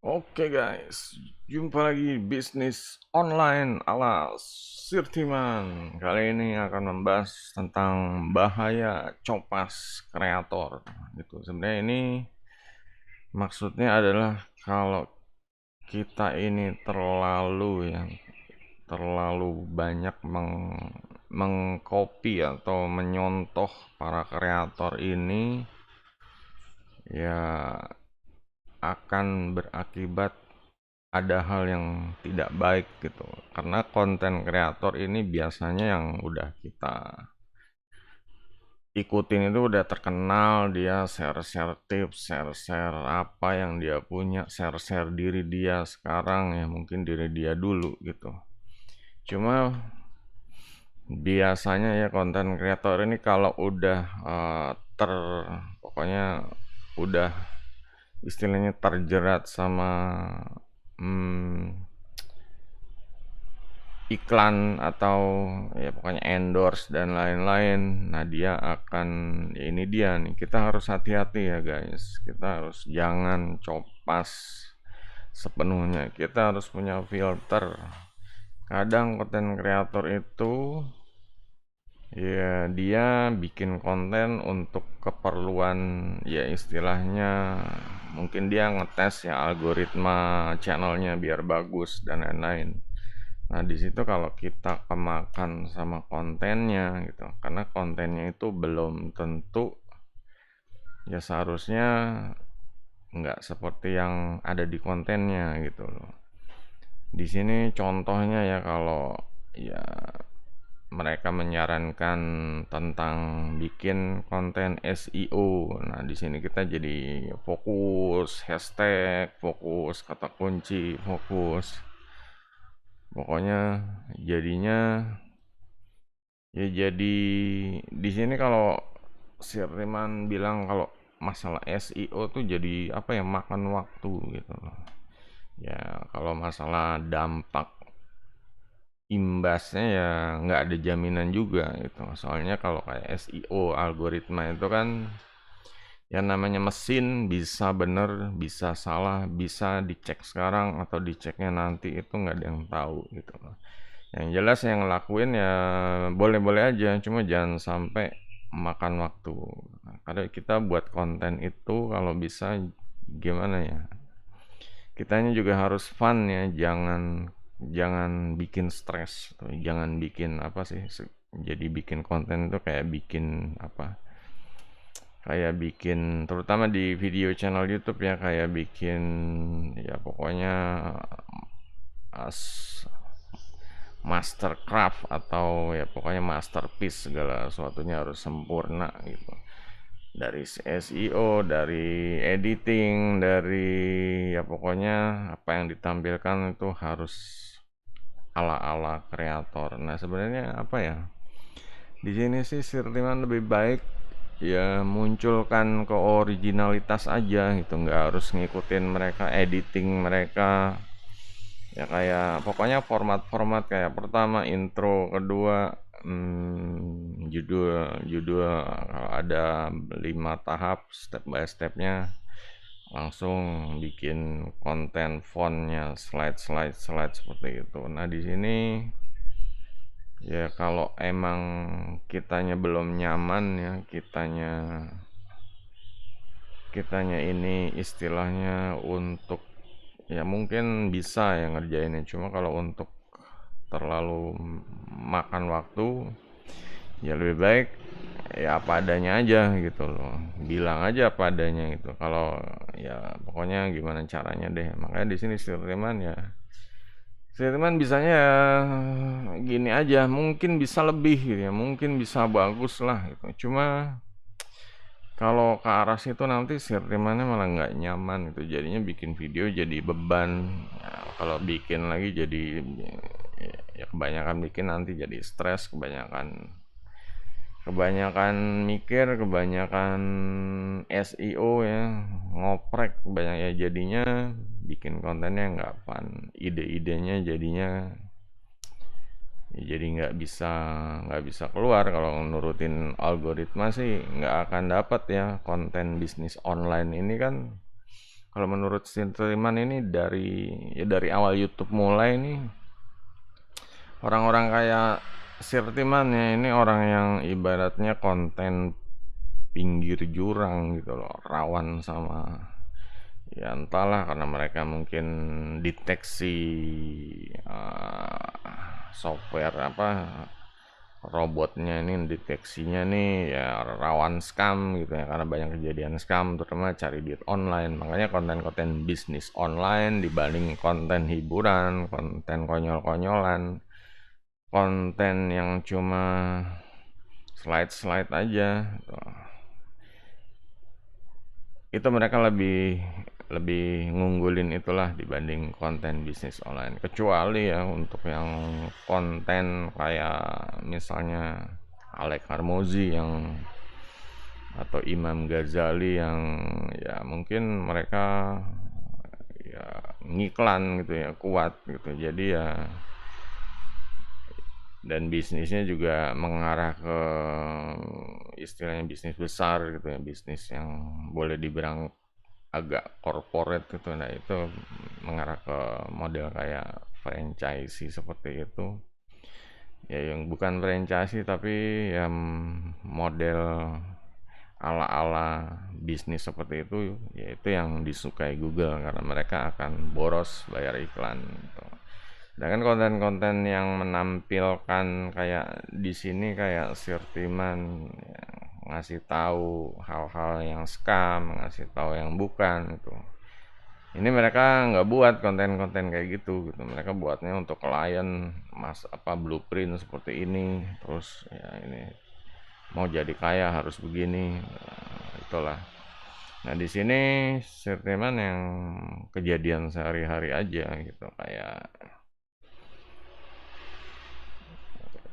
Oke guys, jumpa lagi bisnis online ala Sirtiman. Kali ini akan membahas tentang bahaya copas kreator. Gitu. Sebenarnya ini maksudnya adalah kalau kita ini terlalu banyak mengcopy atau menyontoh para kreator ini, ya akan berakibat ada hal yang tidak baik gitu. Karena konten kreator ini biasanya yang udah kita ikutin itu udah terkenal, dia share-share tips, share-share apa yang dia punya, share-share diri dia sekarang, ya mungkin diri dia dulu gitu. Cuma biasanya ya konten kreator ini kalau udah pokoknya udah istilahnya terjerat sama hmm, iklan atau ya pokoknya endorse dan lain-lain. Nah, dia akan ya ini dia nih, kita harus hati-hati ya guys. Kita harus jangan copas sepenuhnya. Kita harus punya filter. Kadang konten kreator itu ya dia bikin konten untuk keperluan, ya istilahnya mungkin dia ngetes ya algoritma channelnya biar bagus dan lain-lain. Nah, di situ kalau kita kemakan sama kontennya gitu, karena kontennya itu belum tentu, ya seharusnya nggak seperti yang ada di kontennya gitu loh. Di sini contohnya ya kalau ya mereka menyarankan tentang bikin konten SEO. Nah, di sini kita jadi fokus hashtag, fokus kata kunci, fokus. Pokoknya jadinya ya jadi di sini kalau Sirriman bilang kalau masalah SEO tuh jadi apa ya, makan waktu gitu loh. Ya kalau masalah dampak imbasnya ya nggak ada jaminan juga gitu. Soalnya kalau kayak SEO algoritma itu kan yang namanya mesin, bisa bener, bisa salah, bisa dicek sekarang atau diceknya nanti, itu nggak ada yang tahu gitu loh. Yang jelas yang ngelakuin ya boleh-boleh aja, cuma jangan sampai makan waktu. Nah, karena kita buat konten itu kalau bisa gimana ya? Kitanya juga harus fun ya, jangan jangan bikin stres, jangan bikin apa sih? Jadi bikin konten itu kayak bikin apa? Kayak bikin terutama di video channel YouTube ya, kayak bikin ya pokoknya as mastercraft atau ya pokoknya masterpiece, segala sesuatunya harus sempurna gitu, dari SEO, dari editing, dari ya pokoknya apa yang ditampilkan itu harus ala-ala kreator. Nah, sebenarnya apa ya, di sini sih Sirtiman lebih baik ya munculkan keoriginalitas aja gitu, nggak harus ngikutin mereka, editing mereka. Ya kayak pokoknya format-format kayak pertama intro, kedua judul judul, kalau ada 5 tahap step by stepnya, langsung bikin konten fontnya slide seperti itu. Nah, di sini ya kalau emang kitanya belum nyaman ya, kitanya ini istilahnya untuk ya mungkin bisa ya ngerjainnya, cuma kalau untuk terlalu makan waktu ya lebih baik ya apa adanya aja gitu loh, bilang aja apa adanya gitu. Kalau ya pokoknya gimana caranya deh, makanya di sini Sirman bisanya ya gini aja, mungkin bisa lebih gitu ya, mungkin bisa bagus lah gitu, cuma kalau ke arah situ nanti Sirtimannya malah nggak nyaman gitu, jadinya bikin video jadi beban. Ya, kalau bikin lagi jadi ya kebanyakan bikin nanti jadi stres, kebanyakan kebanyakan mikir, kebanyakan SEO ya, ngoprek banyak ya, jadinya bikin kontennya nggak fun, ide-idenya jadinya ya jadi nggak bisa keluar. Kalau nurutin algoritma sih nggak akan dapat ya, konten bisnis online ini kan Kalau menurut Sirtiman ini dari awal YouTube mulai nih, orang-orang kayak Sirtiman ya ini orang yang ibaratnya konten pinggir jurang gitu loh, rawan sama ya entahlah karena mereka mungkin deteksi software apa robotnya ini deteksinya nih ya rawan scam gitu ya karena banyak kejadian scam terutama cari duit online, makanya konten-konten bisnis online dibanding konten hiburan, konten konyol-konyolan, konten yang cuma slide-slide aja gitu. Itu mereka lebih lebih ngunggulin itulah dibanding konten bisnis online, kecuali ya untuk yang konten kayak misalnya Alex Harmozy yang atau Imam Ghazali yang ya mungkin mereka ya ngiklan gitu ya kuat gitu, jadi ya dan bisnisnya juga mengarah ke istilahnya bisnis besar gitu ya, bisnis yang boleh dibilang agak corporate gitu. Nah itu mengarah ke model kayak franchise seperti itu ya, yang bukan franchise tapi yang model ala-ala bisnis seperti itu, yaitu yang disukai Google karena mereka akan boros bayar iklan gitu. Sedangkan konten-konten yang menampilkan kayak di sini kayak Sirtiman ya, ngasih tahu hal-hal yang scam, ngasih tahu yang bukan itu. Ini mereka nggak buat konten-konten kayak gitu. Mereka buatnya untuk klien, mas apa blueprint seperti ini, terus ya ini mau jadi kaya harus begini, itulah. Nah di sini Sirtiman yang kejadian sehari-hari aja gitu, kayak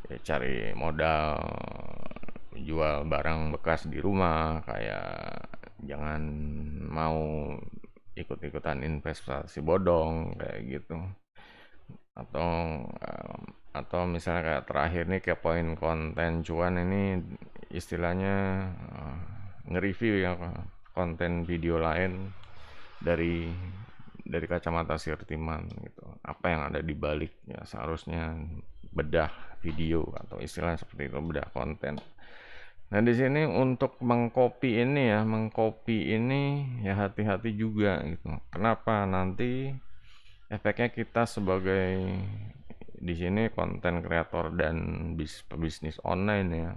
ya cari modal jual barang bekas di rumah, kayak jangan mau ikut-ikutan investasi bodong kayak gitu, atau atau misalnya kayak terakhir nih kayak poin konten cuan ini istilahnya nge-review ya konten video lain dari kacamata Sirtiman gitu, apa yang ada di baliknya, seharusnya bedah video atau istilah seperti itu, bedah konten. Nah di sini untuk mengcopy ini ya hati-hati juga gitu. Kenapa? Nanti efeknya kita sebagai di sini konten kreator dan pebisnis online ya.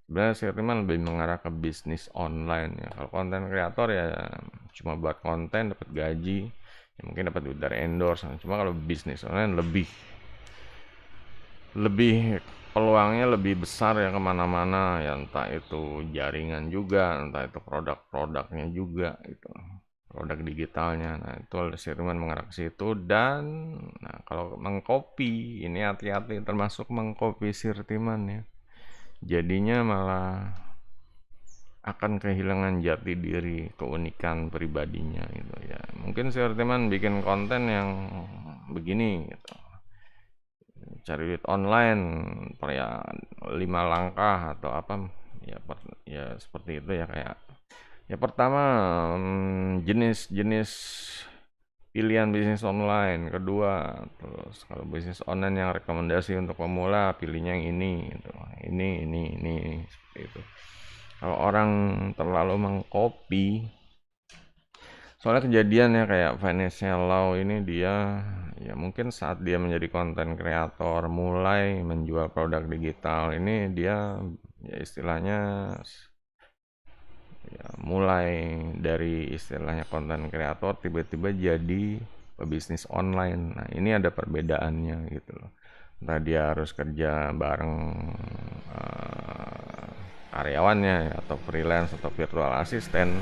Sebenarnya Sirtiman lebih mengarah ke bisnis online ya. Kalau konten kreator ya cuma buat konten dapat gaji, ya mungkin dapat duit dari endorse. Cuma kalau bisnis online lebih lebih peluangnya lebih besar ya kemana-mana ya, entah itu jaringan juga, entah itu produk-produknya juga itu, produk digitalnya. Nah itu Sirtiman mengarah ke situ. Dan nah kalau mengcopy ini hati-hati, termasuk mengcopy Sirtiman ya, jadinya malah akan kehilangan jati diri, keunikan pribadinya gitu ya. Mungkin Sirtiman bikin konten yang begini gitu, cari duit online ya 5 langkah atau apa ya, ya seperti itu ya, kayak ya pertama jenis-jenis pilihan bisnis online, kedua terus kalau bisnis online yang rekomendasi untuk pemula pilihnya yang ini gitu, ini seperti itu. Kalau orang terlalu mengcopy, soalnya kejadian ya kayak Financial Law ini, dia ya mungkin saat dia menjadi konten kreator mulai menjual produk digital ini, dia ya istilahnya ya mulai dari istilahnya konten kreator tiba-tiba jadi pebisnis online. Nah ini ada perbedaannya gitu loh, entah dia harus kerja bareng karyawannya atau freelance atau virtual assistant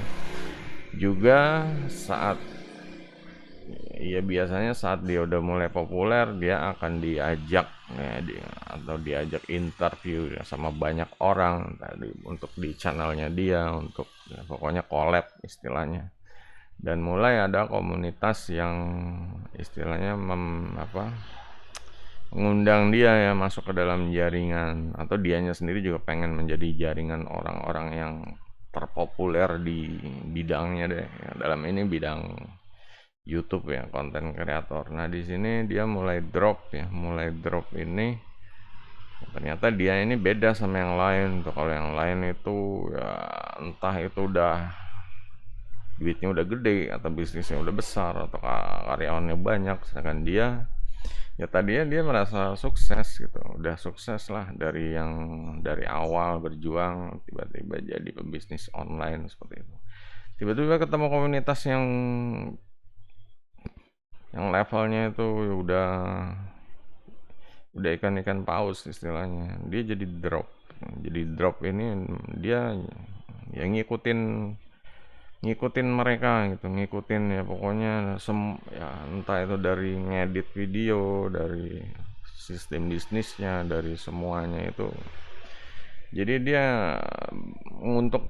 juga. Saat ya biasanya saat dia udah mulai populer dia akan diajak ya, atau diajak interview ya, sama banyak orang tadi untuk di channelnya dia, untuk ya, pokoknya collab istilahnya. Dan mulai ada komunitas yang istilahnya mengundang dia ya masuk ke dalam jaringan, atau dianya sendiri juga pengen menjadi jaringan orang-orang yang terpopuler di bidangnya deh. Ya, dalam ini bidang YouTube ya, konten kreator. Nah, di sini dia mulai drop ya, mulai drop ini ternyata dia ini beda sama yang lain tuh. Kalau yang lain itu ya entah itu udah duitnya udah gede atau bisnisnya udah besar atau karyawannya banyak, sedangkan dia ya tadinya dia merasa sukses gitu, udah sukses lah dari awal berjuang tiba-tiba jadi pebisnis online seperti itu. Tiba-tiba ketemu komunitas yang levelnya itu udah ikan-ikan paus istilahnya. Dia jadi drop. Jadi drop ini dia ya ngikutin mereka gitu, ngikutin ya pokoknya ya entah itu dari ngedit video, dari sistem bisnisnya, dari semuanya itu. Jadi dia untuk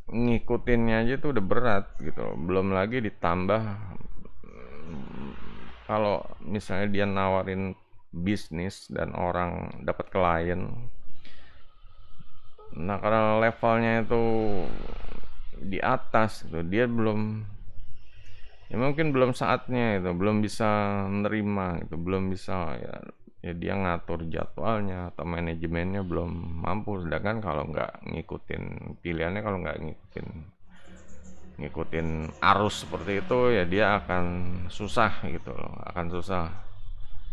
ngikutinnya aja tuh udah berat gitu, belum lagi ditambah kalau misalnya dia nawarin bisnis dan orang dapat klien. Nah, karena levelnya itu di atas gitu, dia ya mungkin belum saatnya itu, belum bisa menerima gitu, belum bisa ya dia ngatur jadwalnya atau manajemennya belum mampu. Sedangkan kalau nggak ngikutin pilihannya, kalau nggak ngikutin arus seperti itu ya dia akan susah gitu loh, akan susah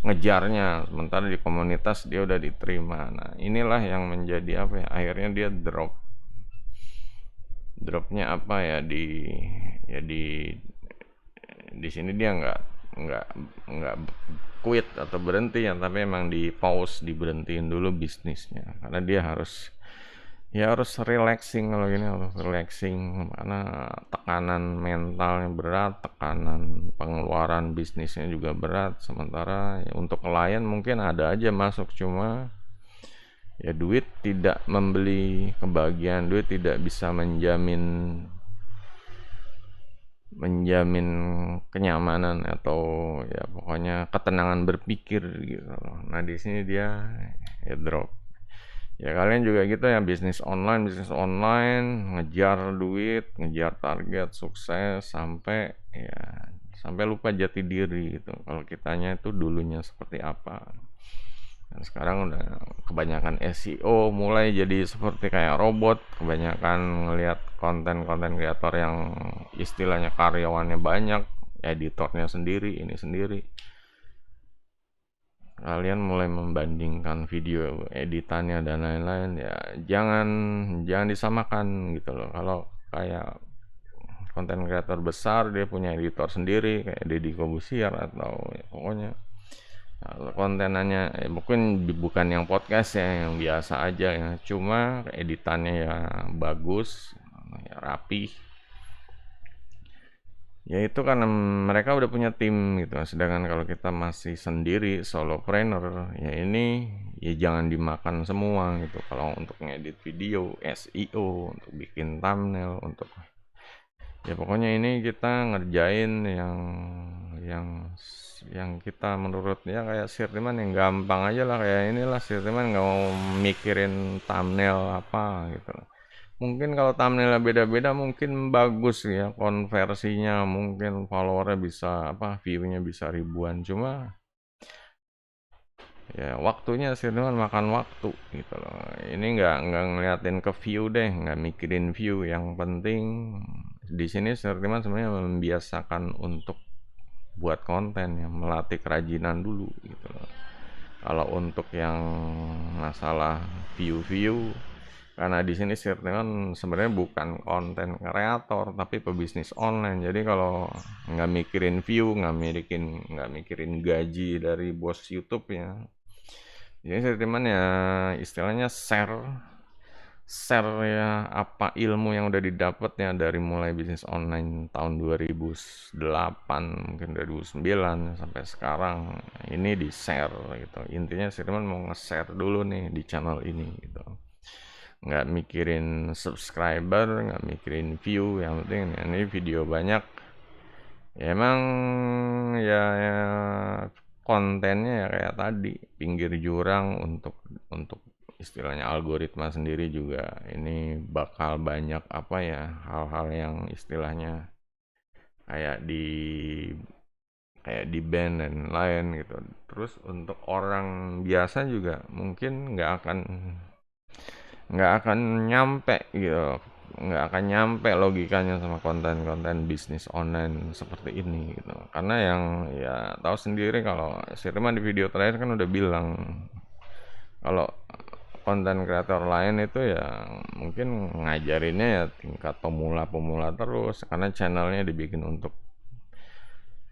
ngejarnya. Sementara di komunitas dia udah diterima. Nah, inilah yang menjadi apa ya, akhirnya dia dropnya apa ya, ya di sini dia nggak quit atau berhenti ya, tapi emang di pause, diberhentiin dulu bisnisnya karena dia harus relaxing. Kalau gini harus relaxing karena tekanan mentalnya berat, tekanan pengeluaran bisnisnya juga berat. Sementara ya, untuk klien mungkin ada aja masuk, cuma ya duit tidak membeli kebahagiaan, duit tidak bisa menjamin kenyamanan atau ya pokoknya ketenangan berpikir gitu loh. Nah, di sini dia ya drop. Ya kalian juga gitu ya, bisnis online ngejar duit, ngejar target sukses sampai lupa jati diri gitu. Kalau kitanya itu dulunya seperti apa. Dan sekarang udah kebanyakan SEO mulai jadi seperti kayak robot, kebanyakan ngelihat konten-konten kreator yang istilahnya karyawannya banyak, editornya sendiri, ini sendiri. Kalian mulai membandingkan video editannya dan lain-lain, ya jangan disamakan gitu loh. Kalau kayak konten kreator besar dia punya editor sendiri kayak Deddy Kobusier atau ya, pokoknya kontenannya mungkin bukan yang podcast ya, yang biasa aja ya, cuma editannya ya bagus, ya rapi. Ya itu karena mereka udah punya tim gitu. Sedangkan kalau kita masih sendiri solopreneur, ya ini ya jangan dimakan semua gitu. Kalau untuk ngedit video, SEO, untuk bikin thumbnail, untuk ya pokoknya ini kita ngerjain yang yang kita menurutnya kayak Sirtiman yang gampang aja lah, kayak inilah Sirtiman nggak mau mikirin thumbnail apa gitu. Mungkin kalau thumbnailnya beda-beda mungkin bagus ya konversinya, mungkin followernya bisa apa, viewnya bisa ribuan, cuma ya waktunya Sirtiman makan waktu gitu loh. Ini nggak ngeliatin ke view deh, nggak mikirin view. Yang penting di sini Sirtiman sebenarnya membiasakan untuk buat konten, yang melatih kerajinan dulu gitu loh. Kalau untuk yang masalah view, karena di sini Sirtiman sebenarnya bukan konten kreator tapi pebisnis online. Jadi kalau nggak mikirin view, nggak mikirin gaji dari bos YouTube ya. Jadi Sirtiman ya istilahnya share ya apa ilmu yang udah didapat ya dari mulai bisnis online tahun 2008 mungkin 2009 sampai sekarang, ini di share gitu. Intinya Sirman mau nge-share dulu nih di channel ini gitu, nggak mikirin subscriber, nggak mikirin view, yang penting ini video banyak. Ya emang ya kontennya ya kayak tadi pinggir jurang untuk istilahnya algoritma sendiri juga ini bakal banyak apa ya, hal-hal yang istilahnya kayak di ban dan lain gitu. Terus untuk orang biasa juga mungkin nggak akan nyampe gitu, nggak akan nyampe logikanya sama konten-konten bisnis online seperti ini gitu. Karena yang ya tahu sendiri kalau Sirman di video terakhir kan udah bilang kalau konten kreator lain itu ya mungkin ngajarinnya ya tingkat pemula-pemula terus, karena channelnya dibikin untuk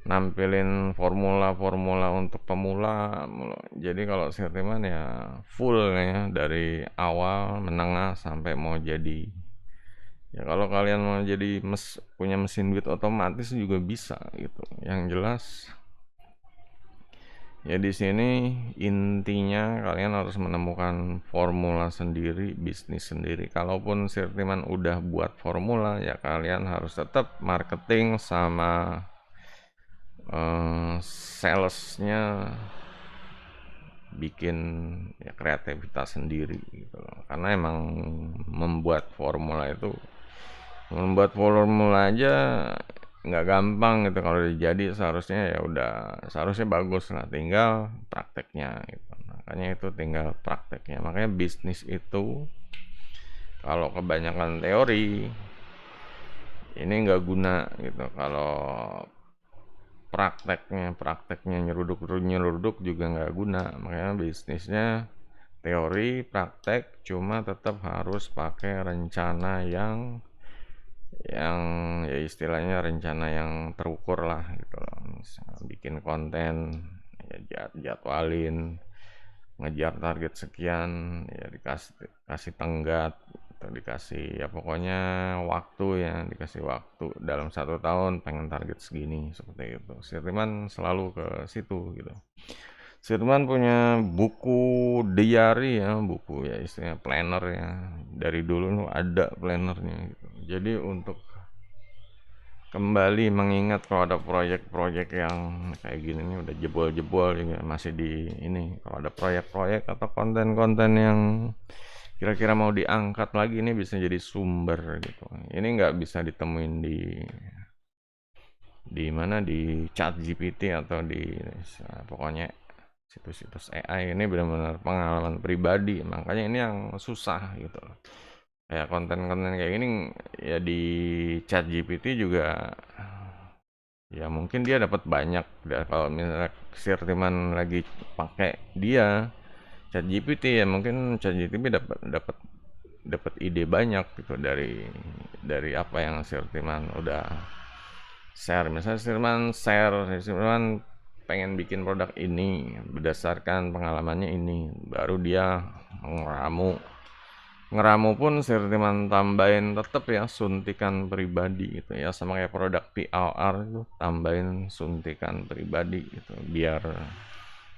nampilin formula-formula untuk pemula mulu. Jadi kalau Sirtiman ya full ya dari awal menengah sampai mau jadi, ya kalau kalian mau jadi punya mesin duit otomatis juga bisa gitu. Yang jelas ya di sini intinya kalian harus menemukan formula sendiri, bisnis sendiri. Kalaupun Sirtiman udah buat formula, ya kalian harus tetap marketing sama salesnya bikin ya kreativitas sendiri gitu loh. Karena emang membuat formula aja nggak gampang gitu. Kalau udah jadi seharusnya bagus lah, tinggal prakteknya gitu. Makanya itu tinggal prakteknya. Makanya bisnis itu kalau kebanyakan teori ini nggak guna gitu. Kalau prakteknya nyeruduk juga nggak guna. Makanya bisnisnya teori, praktek, cuma tetap harus pakai rencana yang ya istilahnya rencana yang terukur lah gitu loh. Misalnya bikin konten, ya jadwalin, ngejar target sekian, ya dikasih tenggat atau dikasih ya pokoknya dikasih waktu dalam 1 tahun pengen target segini seperti itu. Sirtiman selalu ke situ gitu. Sirtiman punya buku diary ya, buku ya istilahnya planner ya, dari dulu ada plannernya gitu. Jadi untuk kembali mengingat kalau ada proyek-proyek yang kayak gini nih udah jebol-jebol juga masih di ini, kalau ada proyek-proyek atau konten-konten yang kira-kira mau diangkat lagi, ini bisa jadi sumber gitu. Ini nggak bisa ditemuin di mana, di ChatGPT atau di pokoknya situs-situs AI. Ini benar-benar pengalaman pribadi, makanya ini yang susah gitu. Kayak konten-konten kayak gini ya di ChatGPT juga ya mungkin dia dapat banyak. Kalau misalnya Sirtiman lagi pakai dia ChatGPT, ya mungkin ChatGPT dapat dapat ide banyak gitu dari apa yang Sirtiman udah share. Misalnya Sirtiman pengen bikin produk ini berdasarkan pengalamannya ini, baru dia ngeramu pun Sirtiman tambahin tetep ya suntikan pribadi gitu ya, sama kayak produk PLR itu tambahin suntikan pribadi gitu biar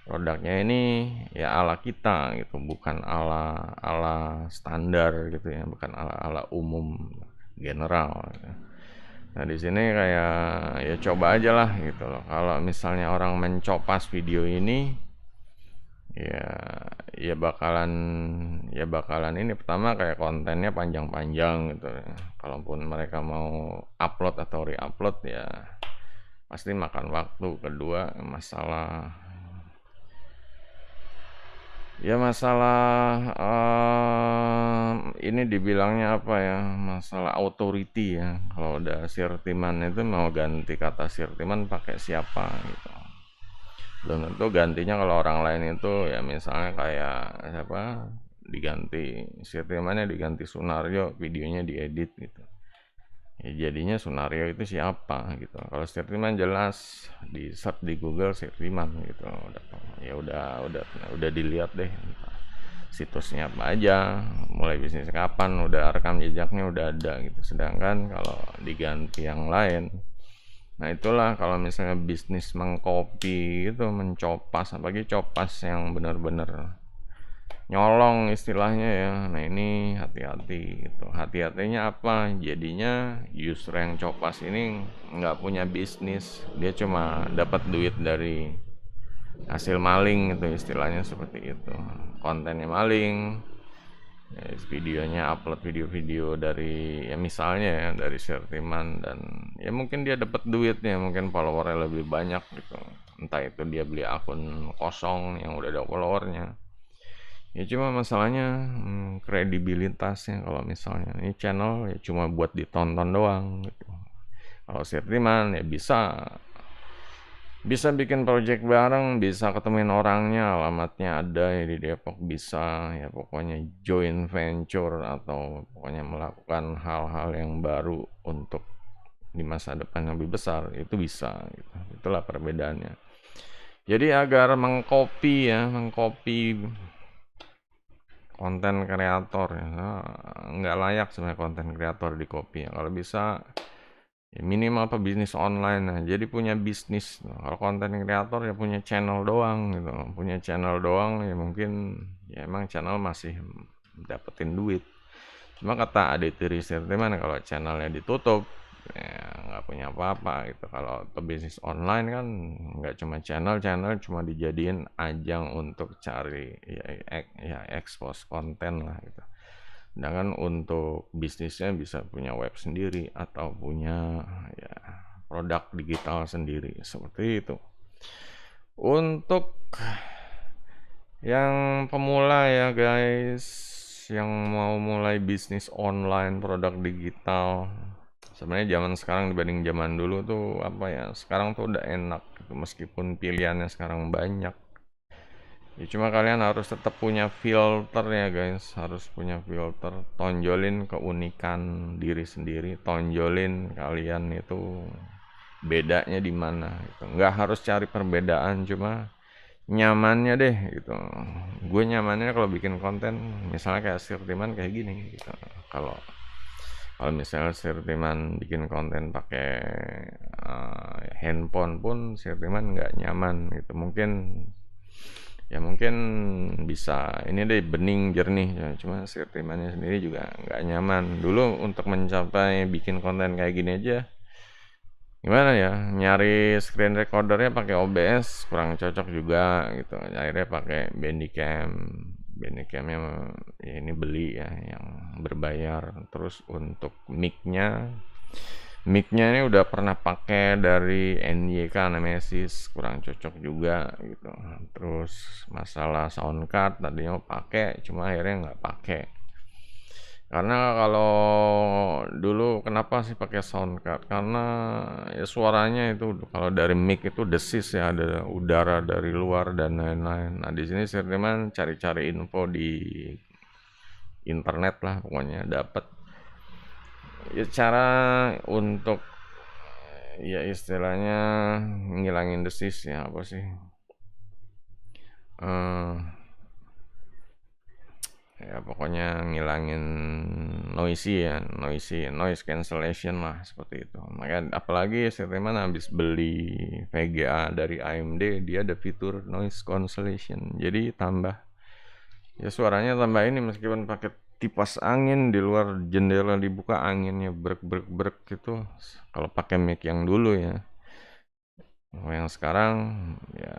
produknya ini ya ala kita gitu, bukan ala ala standar gitu ya, bukan ala ala umum general gitu. Nah di sini kayak ya coba aja lah gitu loh. Kalau misalnya orang mencopas video ini, ya ya bakalan ini, pertama kayak kontennya panjang-panjang gitu ya. Kalaupun mereka mau upload atau re-upload ya pasti makan waktu. Kedua masalah ini dibilangnya apa ya, masalah authority ya. Kalau udah Sirtiman itu mau ganti kata Sirtiman pakai siapa gitu, belum tentu gantinya. Kalau orang lain itu ya misalnya kayak siapa, diganti Sirtimannya diganti Sunario, videonya diedit gitu, ya jadinya Sunario itu siapa gitu. Kalau Sirtiman jelas di search di Google Sirtiman gitu, udah dilihat deh situsnya apa aja, mulai bisnis kapan, udah rekam jejaknya udah ada gitu. Sedangkan kalau diganti yang lain, nah itulah kalau misalnya bisnis mengcopy itu, mencopas, apalagi copas yang benar-benar nyolong istilahnya ya. Nah ini hati-hati gitu. Hati-hatinya apa? Jadinya user yang copas ini nggak punya bisnis, dia cuma dapat duit dari hasil maling itu, istilahnya seperti itu. Kontennya maling, videonya, upload video-video dari ya misalnya ya dari Sirtiman, dan ya mungkin dia dapat duitnya, mungkin followernya lebih banyak gitu, entah itu dia beli akun kosong yang udah ada followernya. Ya cuma masalahnya kredibilitasnya, kalau misalnya ini channel ya cuma buat ditonton doang gitu. Kalau Sirtiman ya bisa bikin project bareng, bisa ketemuin orangnya, alamatnya ada ya di Depok, bisa ya pokoknya joint venture atau pokoknya melakukan hal-hal yang baru untuk di masa depan yang lebih besar, itu bisa gitu. Itulah perbedaannya. Jadi agar mengcopy konten kreator ya, nggak layak sebenarnya konten kreator di copy ya. Kalau bisa ya minimal pebisnis online. Nah, jadi punya bisnis. Kalau konten kreator ya punya channel doang gitu. Punya channel doang ya mungkin ya emang channel masih dapetin duit. Cuma kata Aditya Research mana kalau channelnya ditutup ya nggak punya apa-apa gitu. Kalau pebisnis online kan nggak cuma channel cuma dijadiin ajang untuk cari ya expose konten lah gitu. Sedangkan untuk bisnisnya bisa punya web sendiri atau punya ya produk digital sendiri seperti itu. Untuk yang pemula ya guys, yang mau mulai bisnis online produk digital, sebenarnya zaman sekarang dibanding zaman dulu tuh apa ya? Sekarang tuh udah enak gitu, meskipun pilihannya sekarang banyak. Ya cuma kalian harus tetap punya filter ya guys, harus punya filter, tonjolin keunikan diri sendiri, tonjolin kalian itu bedanya di mana gitu. Nggak harus cari perbedaan, cuma nyamannya deh gitu. Gue nyamannya kalau bikin konten misalnya kayak Sirtiman kayak gini gitu. Kalau kalau misalnya Sirtiman bikin konten pakai handphone pun Sirtiman nggak nyaman gitu. Mungkin bisa ini deh bening jernih ya, cuma Sirtimannya sendiri juga nggak nyaman. Dulu untuk mencapai bikin konten kayak gini aja gimana ya, nyari screen recordernya pakai OBS kurang cocok juga gitu, akhirnya pakai Bandicamnya ya ini beli ya yang berbayar. Terus untuk micnya ini udah pernah pakai dari NYK Nemesis, kurang cocok juga gitu. Terus masalah sound card tadinya mau pakai cuma akhirnya nggak pakai, karena kalau dulu kenapa sih pakai sound card, karena ya suaranya itu kalau dari mic itu desis ya, ada udara dari luar dan lain-lain. Nah di sini Sirtiman cari-cari info di internet lah, pokoknya dapat ya cara untuk ya istilahnya ngilangin desis ya, apa sih, eh ya pokoknya ngilangin noise cancellation lah seperti itu. Makanya apalagi Sirtiman habis beli VGA dari AMD, dia ada fitur noise cancellation, jadi tambah ya suaranya tambah ini, meskipun pakai kipas angin di luar jendela dibuka anginnya brek brek brek gitu, kalau pakai mic yang dulu ya. Yang sekarang ya,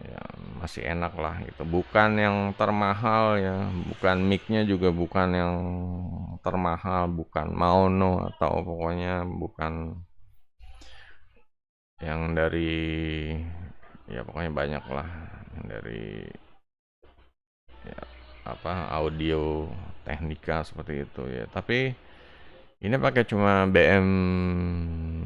ya masih enak lah gitu. Bukan yang termahal ya, bukan mic-nya juga bukan yang termahal, bukan Maono atau pokoknya bukan yang dari ya pokoknya banyak lah yang dari ya apa Audio Technica seperti itu ya. Tapi ini pakai cuma BM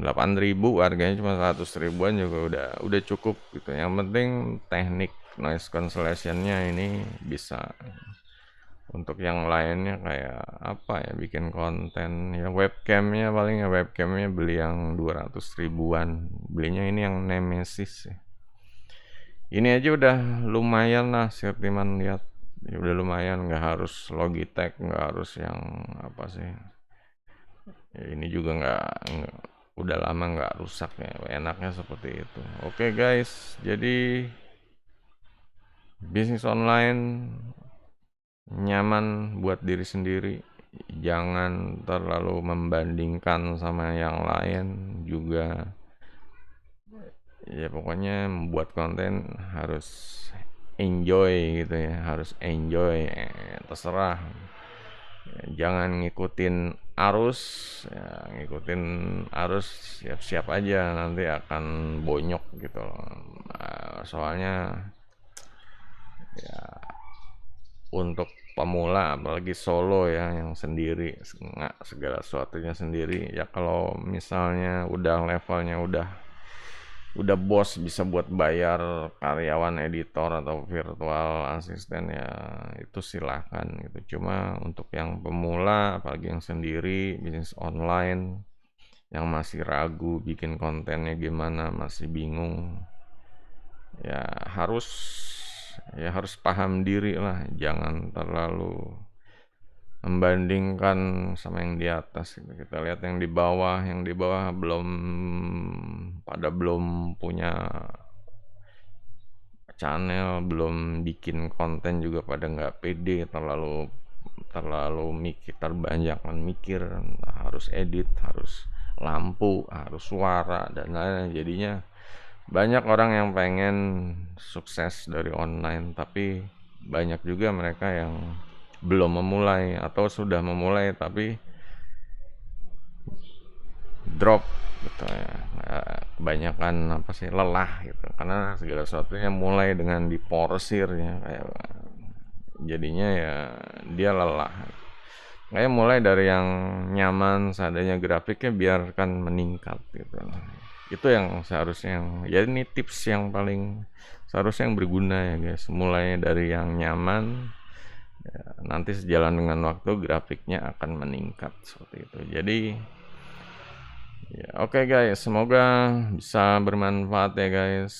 8.000, harganya cuma 100 ribuan juga udah cukup gitu. Yang penting teknik noise cancellation-nya ini bisa. Untuk yang lainnya kayak apa ya, bikin konten ya webcamnya beli yang 200 ribuan. Belinya ini yang Nemesis ya. Ini aja udah lumayan lah Sirtiman lihat. Ya udah lumayan, nggak harus Logitech, nggak harus yang apa sih. Ya, ini juga udah lama nggak rusak ya, enaknya seperti itu. Oke guys, jadi bisnis online nyaman buat diri sendiri, jangan terlalu membandingkan sama yang lain juga. Ya pokoknya membuat konten harus enjoy gitu ya, harus enjoy, terserah Jangan ngikutin arus, ya ngikutin arus siap-siap aja nanti akan bonyok gitu loh. Soalnya ya untuk pemula apalagi solo ya yang sendiri nggak segala sesuatunya sendiri ya, kalau misalnya udah levelnya udah bos bisa buat bayar karyawan editor atau virtual asisten ya itu silahkan gitu. Cuma untuk yang pemula apalagi yang sendiri bisnis online yang masih ragu bikin kontennya gimana, masih bingung, ya harus harus paham diri lah, jangan terlalu membandingkan sama yang di atas gitu. Kita lihat yang di bawah belum punya channel, belum bikin konten juga pada nggak pede, terlalu terlalu mikir, terbanyakan mikir, harus edit, harus lampu, harus suara dan lain-lain. Jadinya banyak orang yang pengen sukses dari online, tapi banyak juga mereka yang belum memulai atau sudah memulai tapi drop gitu ya. Kebanyakan apa sih, lelah gitu karena segala sesuatunya mulai dengan diporsir ya, kayak jadinya ya dia lelah. Kayak mulai dari yang nyaman seadanya grafiknya biarkan meningkat gitu. Itu yang seharusnya ya ini tips yang paling seharusnya yang berguna ya guys. Mulai dari yang nyaman, ya, nanti sejalan dengan waktu grafiknya akan meningkat seperti itu. Jadi ya oke guys, semoga bisa bermanfaat ya guys.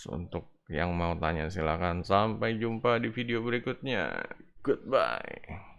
Untuk yang mau tanya silakan. Sampai jumpa di video berikutnya. Goodbye.